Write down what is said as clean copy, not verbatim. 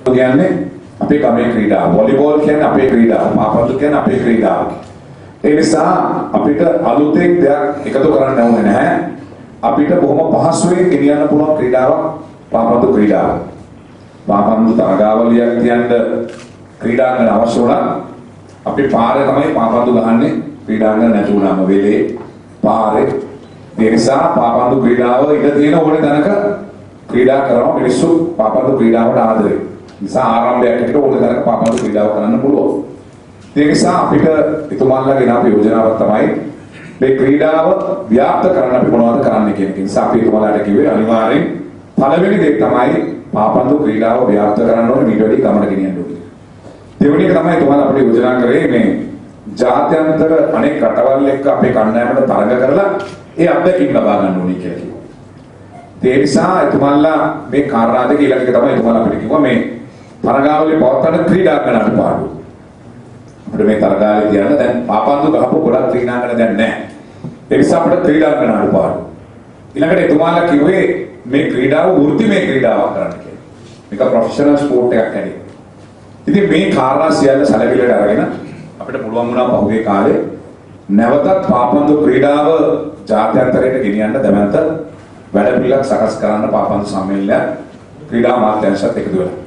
කියන්නේ අපේ ගමේ ක්‍රීඩාව. වොලිබෝල් කියන්නේ අපේ ක්‍රීඩාව. පාපන්දු කියන්නේ අපේ ක්‍රීඩාව. ඒ නිසා අපිට අලුතෙන් දෙයක් එකතු කරන්න ඕනේ නැහැ. අපිට බොහොම පහසුවෙන් ගෙනියන්න පුළුවන් ක්‍රීඩාවක් පාපන්දු ක්‍රීඩාව. පාපන්දු තරගාවලියක් තියන්න ක්‍රීඩාංගන අවශ්‍ය වුණා. අපි පාරේ තමයි පාපන්දු ගහන්නේ. ක්‍රීඩාංගන නැති වුණාම වෙලේ පාරේ. ඒ නිසා පාපන්දු ක්‍රීඩාව ඉඳ තියෙන ඕනේ තැනක ක්‍රීඩා කරනවා මිනිස්සු පාපන්දු ක්‍රීඩාවට ආදරේ. නිසා ආරම්භයක් ඇතුළත ඕනේ තැනක පාපන්දු ක්‍රීඩාව කරන්න පුළුවන්. ඒ නිසා අපිට එතුමාලගේ අපේ යෝජනාවක් තමයි මේ ක්‍රීඩාව ව්‍යාප්ත කරන්න අපි මොනවද කරන්න කියන එක. නිසා අපි එතුමාලට කිව්වේ අනිවාර්යෙන් පළවෙනි දේ තමයි පාපන්දු ක්‍රීඩාව ව්‍යාප්ත කරන්න ඕනේ ඊට වැඩි ගමන ගෙනියන්න ඕනේ. දෙවෙනි එක තමයි එතුමාලා අපිට යෝජනා කරේ මේ ජාත්‍යන්තර අනෙක් රටවල් එක්ක අපේ කණ්ඩායමට තරඟ කරලා ඒ අත්දැකීම් ලබා ගන්න ඕනේ කියලා කිව්වා. ඒ නිසා එතුමාලා මේ කාරණා දෙක ඊළඟ එක තමයි එතුමාලා අපිට කිව්වා මේ තරගාවලිය පවත්වන ක්‍රීඩාංගන අඩුපාඩු. අපිට මේ තරගාවලිය කියන්න දැන් පාපන්දු ගහපු ගොඩක් ක්‍රීඩාංගන දැන් නැහැ. ඒ නිසා අපිට ක්‍රීඩාංගන අඩුපාඩු. ඊළඟට එතුමාලා කිව්වේ මේ ක්‍රීඩාව වෘත්තිමය ක්‍රීඩාවක් කරන්න කියලා. මේක ප්‍රොෆෙෂනල් ස්පෝර්ට් එකක් ඇති. ඉතින් මේ කාරණා සියල්ල සැලකිලිට අරගෙන අපිට පුළුවන් වුණා පහුගිය කාලේ නැවතත් පාපන්දු ක්‍රීඩාව ජාත්‍යන්තරයට ගෙනියන්න දැවැන්ත වැඩපිළිවෙලක් සකස් කරන්න පාපන්දු සම්මේලනය ක්‍රීඩා අමාත්‍යාංශයත් එකතු වෙලා.